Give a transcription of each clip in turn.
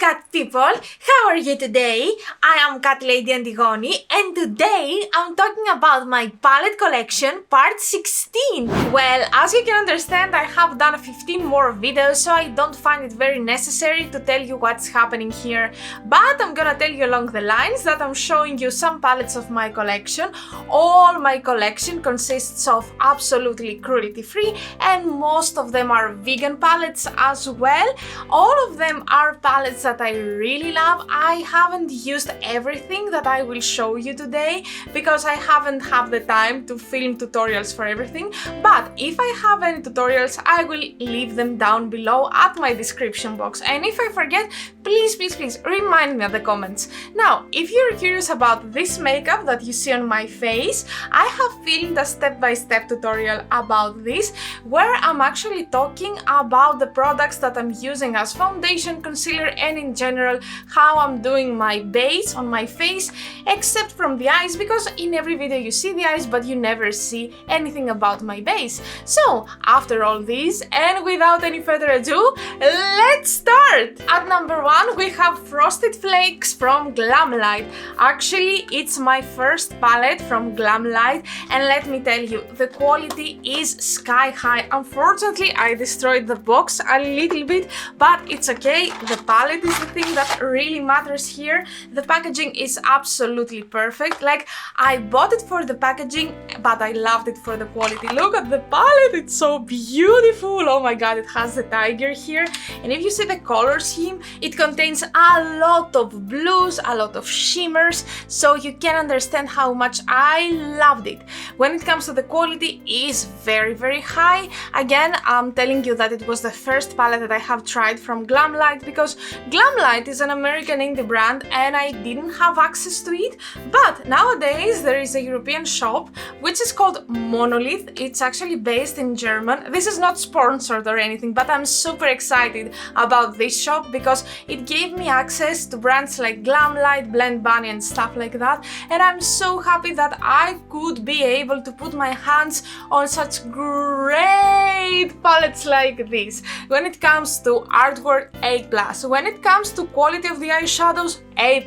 cat people, how are you today? I am Catlady Antigoni and today I'm talking about my palette collection part 16. Well, as you can understand, I have done 15 more videos, so I don't find it very necessary to tell you what's happening here, but I'm gonna tell you along the lines that I'm showing you some palettes of my collection. All my collection consists of absolutely cruelty-free and most of them are vegan palettes as well. All of them are palettes that I really love. I haven't used everything that I will show you today because I haven't had the time to film tutorials for everything, but if I have any tutorials I will leave them down below at my description box, and if I forget, please remind me in the comments. Now, if you're curious about this makeup that you see on my face, I have filmed a step-by-step tutorial about this where I'm actually talking about the products that I'm using as foundation, concealer, and in general how I'm doing my base on my face, except from the eyes, because in every video you see the eyes but you never see anything about my base. So after all this and without any further ado, let's start! At number 1 we have Frosted Flakes from Glamlight. Actually it's my first palette from Glamlight and let me tell you, the quality is sky high. Unfortunately I destroyed the box a little bit, but it's okay. The palette is the thing that really matters here. The packaging is absolutely perfect. Like, I bought it for the packaging, but I loved it for the quality. Look at the palette, it's so beautiful. Oh my god, it has the tiger here, and if you see the color scheme, it contains a lot of blues, a lot of shimmers, so you can understand how much I loved it. When it comes to the quality, it is very high. Again, I'm telling you that it was the first palette that I have tried from Glamlight because Glamlight is an American indie brand and I didn't have access to it, but nowadays there is a European shop which is called Monolith. It's actually based in German. This is not sponsored or anything, but I'm super excited about this shop because it gave me access to brands like Glamlight, Blend Bunny and stuff like that, and I'm so happy that I could be able to put my hands on such great palettes like this. When it comes to artwork, A+. When it comes to quality of the eyeshadows, A+.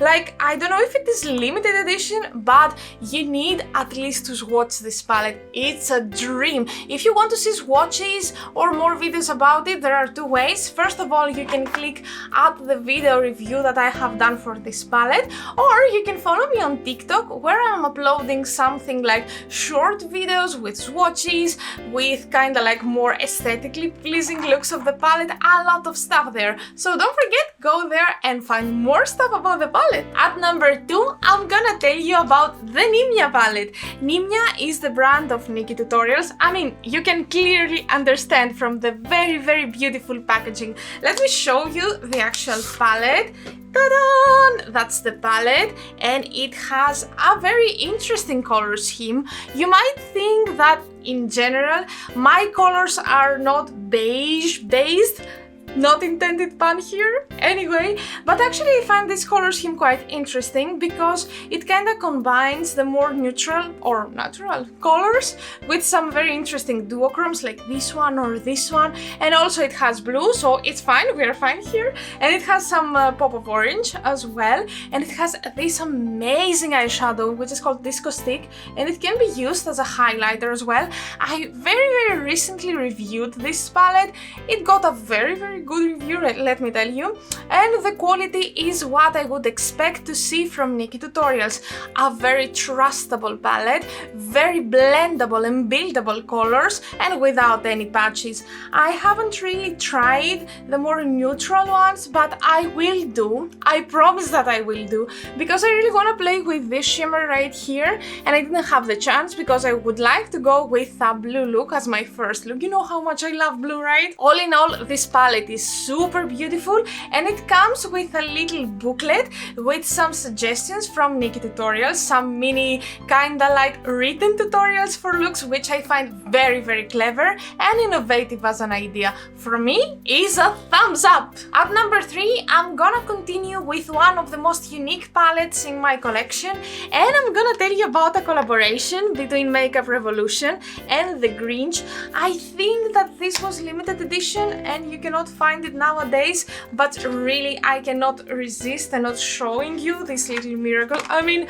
Like, I don't know if it is limited edition, but you need at least to swatch this palette. It's a dream. If you want to see swatches or more videos about it, there are two ways. First of all, you can click at the video review that I have done for this palette, or you can follow me on TikTok where I'm uploading something like short videos with swatches, with kinda like more aesthetically pleasing looks of the palette, a lot of stuff there. So don't forget, go there and find more stuff about the palette. At number 2, I'm gonna tell you about the Nimya palette. Nimya is the brand of Nikki Tutorials. I mean, you can clearly understand from the very beautiful packaging. Let me show you the actual palette. Ta-da! That's the palette, and it has a very interesting color scheme. You might think that in general my colors are not beige based, not intended pun here, anyway, but actually I find this color scheme quite interesting because it kind of combines the more neutral or natural colors with some very interesting duochromes like this one or this one, and also it has blue, so it's fine, we are fine here, and it has some pop of orange as well, and it has this amazing eyeshadow which is called Disco Stick, and it can be used as a highlighter as well. I very recently reviewed this palette. It got a very good review, let me tell you, and the quality is what I would expect to see from Nikki Tutorials. A very trustable palette, very blendable and buildable colors, and without any patches. I haven't really tried the more neutral ones, but I will do. I promise that I will do, because I really want to play with this shimmer right here, and I didn't have the chance because I would like to go with a blue look as my first look. You know how much I love blue, right? All in all, this palette is super beautiful, and it comes with a little booklet with some suggestions from Nikki Tutorials, some mini kinda like written tutorials for looks, which I find very clever and innovative as an idea. For me, is a thumbs up! At number 3, I'm gonna continue with one of the most unique palettes in my collection, and I'm gonna tell you about a collaboration between Makeup Revolution and The Grinch. I think that this was limited edition and you cannot find it nowadays, but really I cannot resist and not showing you this little miracle. I mean,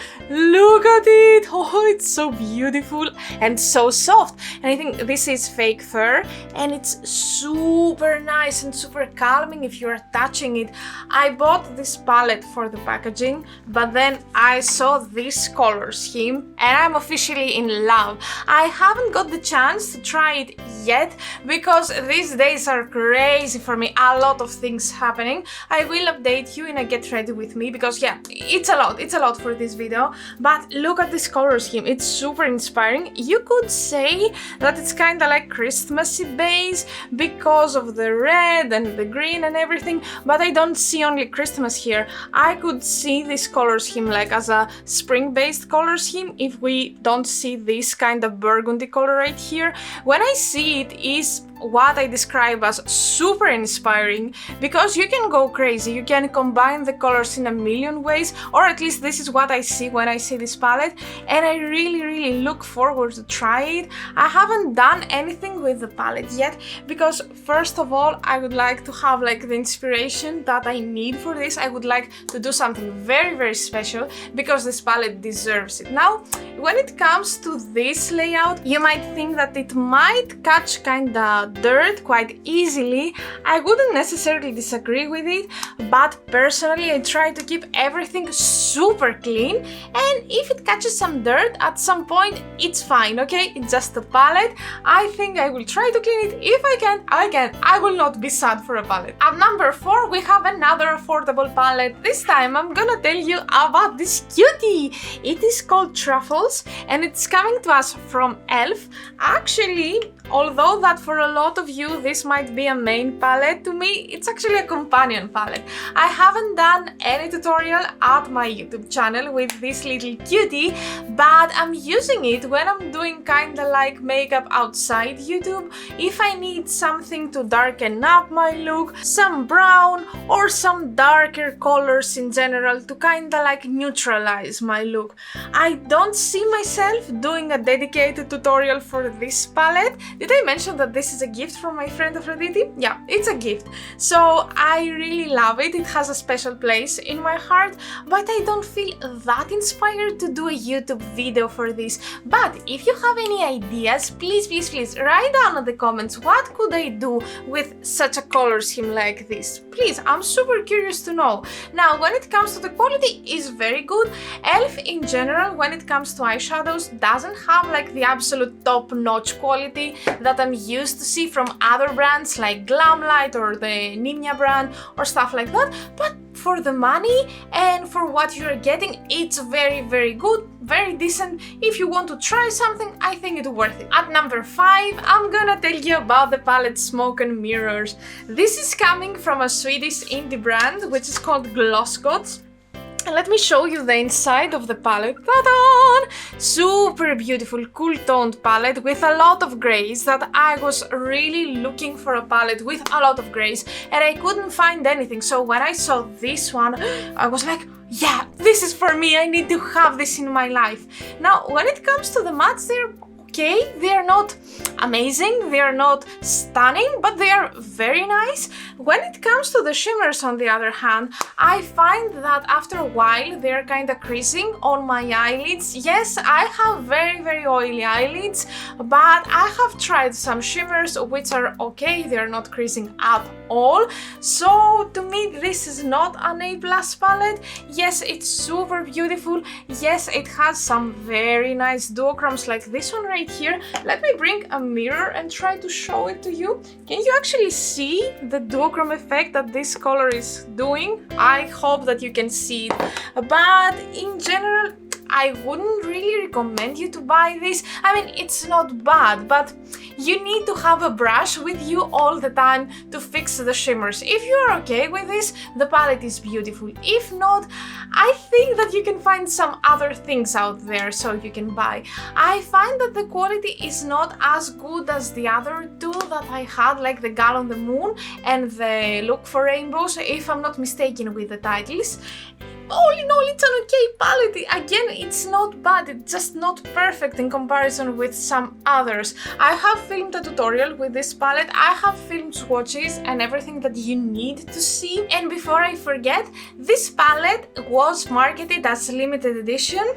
look at it! Oh, it's so beautiful and so soft. And I think this is fake fur, and it's super nice and super calming if you're touching it. I bought this palette for the packaging, but then I saw this color scheme and I'm officially in love. I haven't got the chance to try it yet because these days are crazy for me, a lot of things happening. I will update you in a get ready with me because yeah, it's a lot for this video. But look at this color scheme, it's super inspiring. You could say that it's kind of like Christmassy base because of the red and the green and everything, but I don't see only Christmas here. I could see this color scheme like as a spring based color scheme if we don't see this kind of burgundy color right here. When I see it is what I describe as super inspiring because you can go crazy, you can combine the colors in a million ways, or at least this is what I see when I see this palette, and I really look forward to try it. I haven't done anything with the palette yet because first of all I would like to have like the inspiration that I need for this. I would like to do something very special because this palette deserves it. Now when it comes to this layout, you might think that it might catch kinda dirt quite easily. I wouldn't necessarily disagree with it, but personally I try to keep everything super clean, and if it catches some dirt at some point, it's fine, okay? It's just a palette. I think I will try to clean it. If I can, I can. I will not be sad for a palette. At number 4, we have another affordable palette. This time I'm gonna tell you about this cutie. It is called Truffles, and it's coming to us from e.l.f. Actually, although that for a lot of you this might be a main palette, to me it's actually a companion palette. I haven't done any tutorial at my YouTube channel with this little cutie, but I'm using it when I'm doing kinda like makeup outside YouTube. If I need something to darken up my look, some brown or some darker colors in general to kinda like neutralize my look. I don't see myself doing a dedicated tutorial for this palette. Did I mention that this is a gift from my friend Aphrodite? Yeah, it's a gift. So I really love it. It has a special place in my heart, but I don't feel that inspired to do a YouTube video for this. But if you have any ideas, please write down in the comments what could I do with such a color scheme like this. Please, I'm super curious to know. Now, when it comes to the quality, is very good. e.l.f. in general, when it comes to eyeshadows, doesn't have like the absolute top-notch quality that I'm used to see from other brands like Glamlight or the Nimia brand or stuff like that, but for the money and for what you're getting, it's very good, very decent. If you want to try something, I think it's worth it. At number 5, I'm gonna tell you about the palette Smoke and Mirrors. This is coming from a Swedish indie brand which is called Glossgods. And let me show you the inside of the palette. Ta-da! Super beautiful, cool toned palette with a lot of grays that I was really looking for a palette with a lot of grays and I couldn't find anything. So when I saw this one, I was like, yeah, this is for me. I need to have this in my life. Now, when it comes to the mattes, they're okay, they're not amazing, they're not stunning, but they are very nice. When it comes to the shimmers, on the other hand, I find that after a while they're kind of creasing on my eyelids. Yes, I have very oily eyelids, but I have tried some shimmers which are okay, they're not creasing at all. So to me this is not an A+ palette. Yes, it's super beautiful. Yes, it has some very nice duochromes like this one right here. Let me bring a mirror and try to show it to you. Can you actually see the duochrome effect that this color is doing? I hope that you can see it, but in general I wouldn't really recommend you to buy this. I mean, it's not bad, but you need to have a brush with you all the time to fix the shimmers. If you're okay with this, the palette is beautiful. If not, I think that you can find some other things out there so you can buy. I find that the quality is not as good as the other two that I had, like the Gal on the Moon and the Look for Rainbows, if I'm not mistaken with the titles. all in all, it's an okay palette. Again, it's not bad, it's just not perfect in comparison with some others. I have filmed a tutorial with this palette, I have filmed swatches and everything that you need to see. And before I forget, this palette was marketed as limited edition.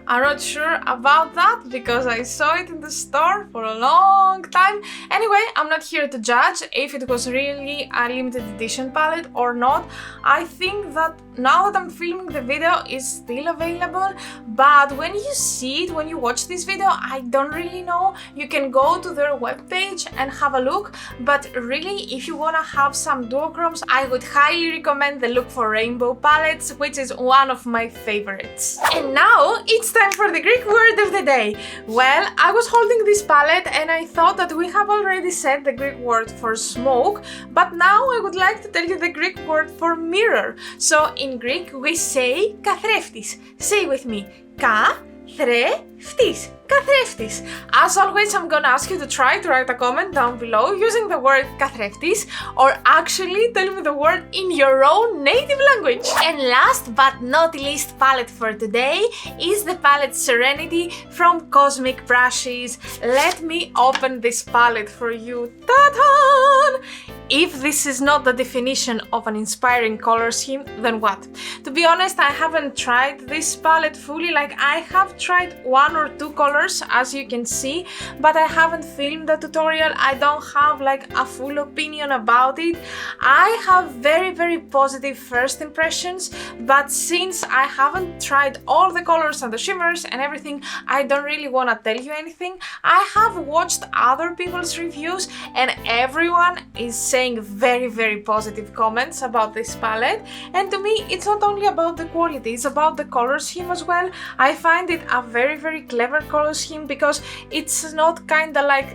I'm not sure about that because I saw it in the store for a long time. Anyway, I'm not here to judge if it was really a limited edition palette or not. I think that now that I'm filming the video, it's still available, but when you see it, when you watch this video, I don't really know. You can go to their webpage and have a look, but really, if you wanna have some duochromes, I would highly recommend the Look for Rainbow palettes, which is one of my favorites. And now, it's time for the Greek word of the day. Well, I was holding this palette and I thought that we have already said the Greek word for smoke, but now I would like to tell you the Greek word for mirror. So in Greek we say καθρέφτης. Say with me, καθρέφτης. Καθρέφτης. As always, I'm gonna ask you to try to write a comment down below using the word καθρέφτης, or actually tell me the word in your own native language. And last but not least palette for today is the palette Serenity from Cosmic Brushes. Let me open this palette for you. Ta-da! If this is not the definition of an inspiring color scheme, then what? To be honest, I haven't tried this palette fully, like I have tried one or two colors as you can see, but I haven't filmed the tutorial. I don't have like a full opinion about it. I have very positive first impressions, but since I haven't tried all the colors and the shimmers and everything, I don't really want to tell you anything. I have watched other people's reviews and everyone is saying very positive comments about this palette, and to me it's not only about the quality, it's about the color scheme as well. I find it a very clever color scheme because it's not kinda like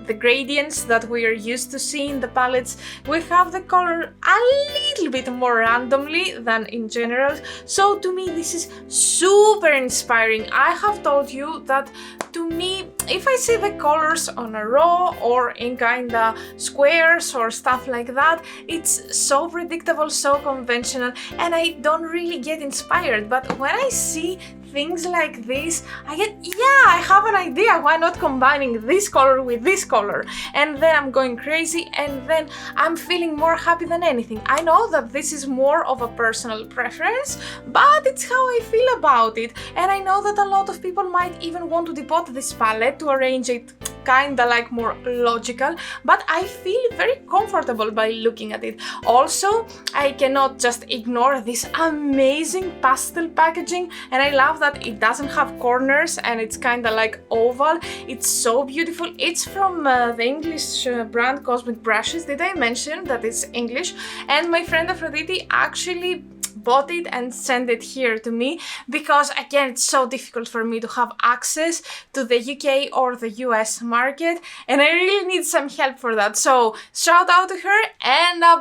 the gradients that we are used to seeing in the palettes. We have the color a little bit more randomly than in general, so to me this is super inspiring. I have told you that to me, if I see the colors on a row or in kinda squares or stuff like that, it's so predictable, so conventional, and I don't really get inspired. But when I see things like this, I get, yeah, I have an idea, why not combining this color with this color? And then I'm going crazy, and then I'm feeling more happy than anything. I know that this is more of a personal preference, but it's how I feel about it. And I know that a lot of people might even want to depot this palette to arrange it kinda like more logical, but I feel very comfortable by looking at it. Also, I cannot just ignore this amazing pastel packaging, and I love that it doesn't have corners and it's kinda like oval. It's so beautiful. It's from the English brand Cosmic Brushes. Did I mention that it's English? And my friend Aphrodite actually bought it and sent it here to me because again it's so difficult for me to have access to the UK or the US market, and I really need some help for that. So shout out to her and a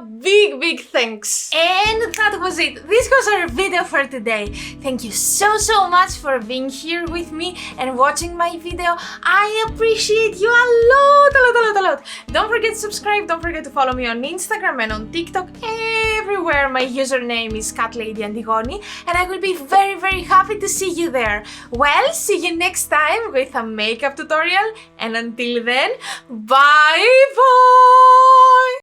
big thanks. And that was it. This was our video for today. Thank you so much for being here with me and watching my video. I appreciate you a lot. Don't forget to subscribe, don't forget to follow me on Instagram and on TikTok. Everywhere my username is Catlady Antigoni, and I will be very happy to see you there. Well, see you next time with a makeup tutorial, and until then, bye!